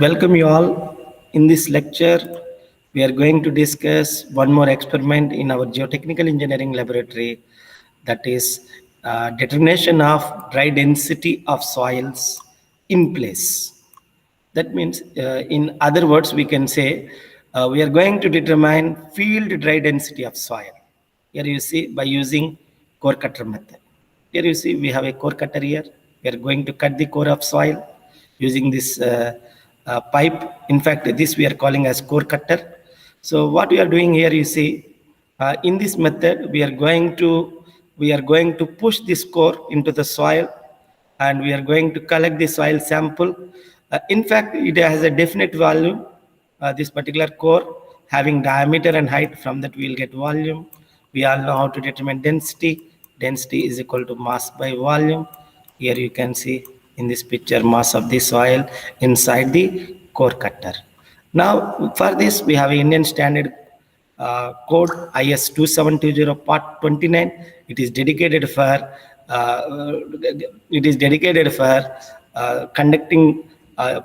Welcome you all. In this lecture, we are going to discuss one more experiment in our geotechnical engineering laboratory, that is determination of dry density of soils in place. That means, in other words, we can say we are going to determine field dry density of soil. Here you see by using core cutter method. Here you see we have a core cutter here. We are going to cut the core of soil using this pipe. In fact, this we are calling as core cutter. So what we are doing here, you see, in this method, we are going to push this core into the soil, and we are going to collect the soil sample. In fact, it has a definite volume. This particular core having diameter and height, from that we will get volume. We all know how to determine density. Density is equal to mass by volume. Here you can see in this picture mass of the soil inside the core cutter. Now for this we have Indian standard code IS 2720 part 29. It is dedicated for conducting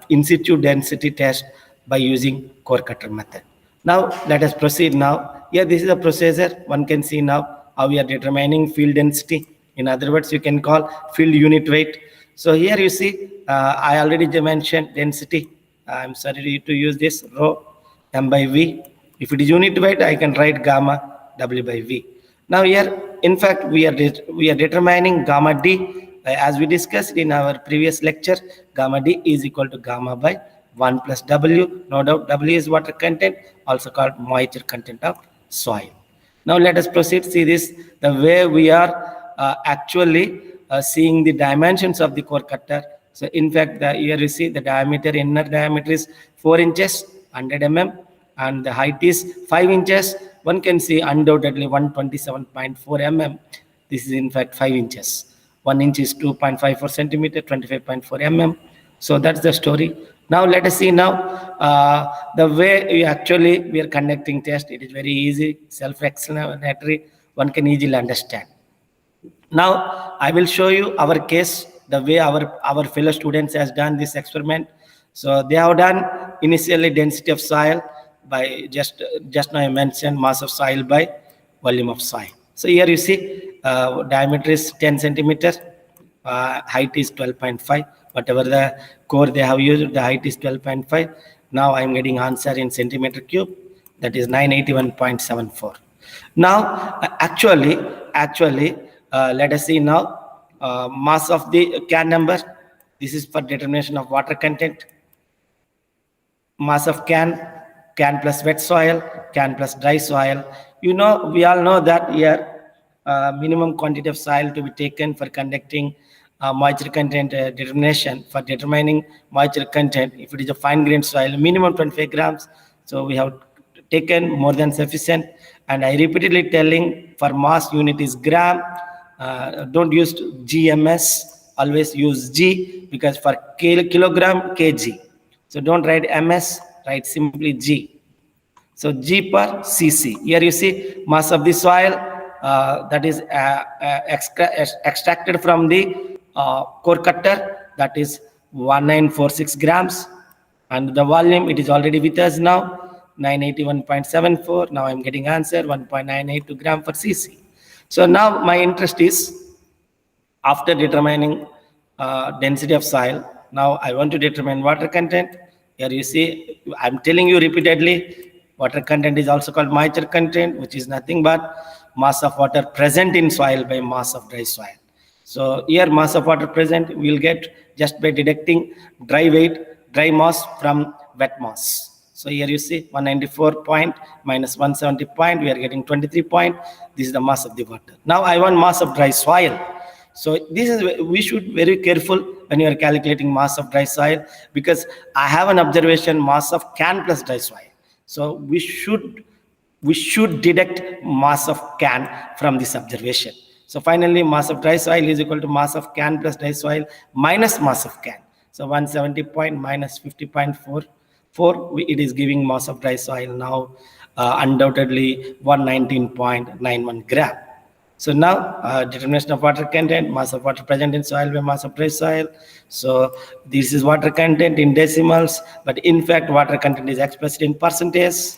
in situ density test by using core cutter method. Now let us proceed now. Here this is a procedure. One can see now how we are determining field density. In other words, you can call field unit weight. So here you see, I already mentioned density. I'm sorry to use this rho m by v. If it is unit weight, I can write gamma w by v. Now here, in fact, we are determining gamma d. As we discussed in our previous lecture, gamma d is equal to gamma by 1 plus w. No doubt w is water content, also called moisture content of soil. Now let us proceed. See this, the way we are actually seeing the dimensions of the core cutter. So in fact, here you see the diameter, inner diameter is 4 inches, 100 mm, and the height is 5 inches. One can see undoubtedly 127.4 mm. This is in fact 5 inches. 1 inch is 2.54 centimeter, 25.4 mm. So that's the story. Now let us see now the way we are conducting test. It is very easy, self-explanatory. One can easily understand. Now I will show you our case, the way our fellow students has done this experiment. So they have done initially density of soil by just now I mentioned mass of soil by volume of soil. So here you see diameter is 10 centimeters, height is 12.5. Whatever the core they have used, the height is 12.5. Now I am getting answer in centimeter cube, that is 981.74. Now actually let us see now mass of the can number. This is for determination of water content. Mass of can plus wet soil, can plus dry soil. We all know that here minimum quantity of soil to be taken for conducting moisture content determination. For determining moisture content, if it is a fine grained soil, minimum 25 grams. So we have taken more than sufficient. And I repeatedly telling, for mass unit is gram. Don't use GMS, always use G, because for kilogram, kg. So don't write MS, write simply G. So G per cc. Here you see mass of the soil that is extracted from the core cutter, that is 1946 grams. And the volume, it is already with us now, 981.74. Now I'm getting answer 1.982 gram per cc. So now my interest is, after determining density of soil, now I want to determine water content. Here you see, I'm telling you repeatedly, water content is also called moisture content, which is nothing but mass of water present in soil by mass of dry soil. So here mass of water present we'll get just by deducting dry mass from wet mass. So here you see 194 point minus 170 point, we are getting 23 point. This is the mass of the water. Now I want mass of dry soil. So this is, we should be very careful when you are calculating mass of dry soil, because I have an observation mass of can plus dry soil. So we should deduct mass of can from this observation. So finally mass of dry soil is equal to mass of can plus dry soil minus mass of can. So 170 point minus 50.44, it is giving mass of dry soil now undoubtedly 119.91 gram. So now, determination of water content, mass of water present in soil by mass of fresh soil. So this is water content in decimals, but in fact, water content is expressed in percentage.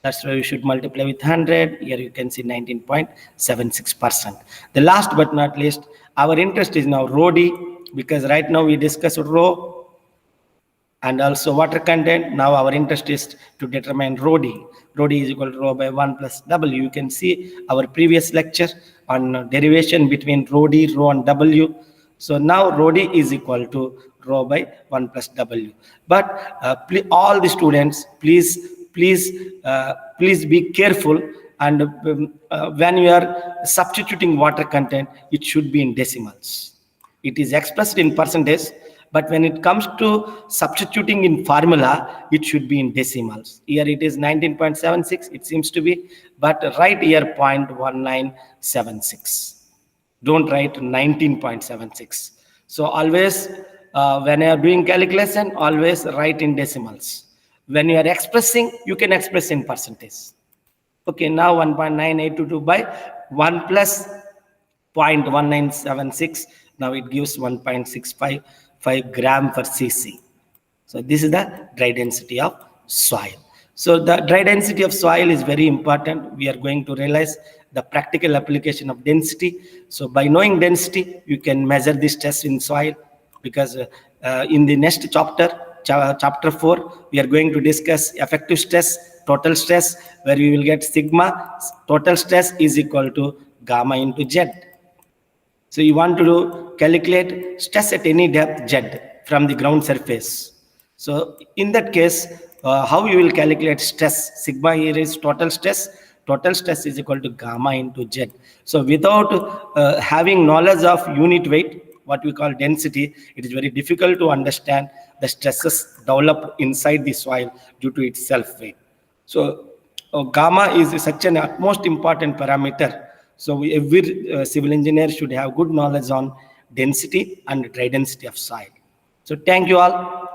That's why we should multiply with 100. Here you can see 19.76%. The last but not least, our interest is now rho d, because right now we discussed rho and also water content. Now our interest is to determine rho d. Rho d is equal to rho by 1 plus W. You can see our previous lecture on derivation between rho d, rho and W. So now rho d is equal to rho by 1 plus W. But all the students, please be careful, and when you are substituting water content, it should be in decimals. It is expressed in percentage, but when it comes to substituting in formula, it should be in decimals. Here it is 19.76, it seems to be, but write here 0.1976. Don't write 19.76. So always, when you are doing calculation, always write in decimals. When you are expressing, you can express in percentage. Okay, now 1.9822 by 1 plus 0.1976. Now it gives 1.655 gram per cc. So this is the dry density of soil. So the dry density of soil is very important. We are going to realize the practical application of density. So by knowing density, you can measure the stress in soil, because in the next chapter, chapter 4, we are going to discuss effective stress, total stress, where we will get sigma total stress is equal to gamma into Z. So you want to calculate stress at any depth Z from the ground surface. So in that case, how you will calculate stress? Sigma here is total stress. Total stress is equal to gamma into Z. So without having knowledge of unit weight, what we call density, it is very difficult to understand the stresses developed inside the soil due to its self weight. So gamma is such an utmost important parameter. So every civil engineer should have good knowledge on density and dry density of soil. So thank you all.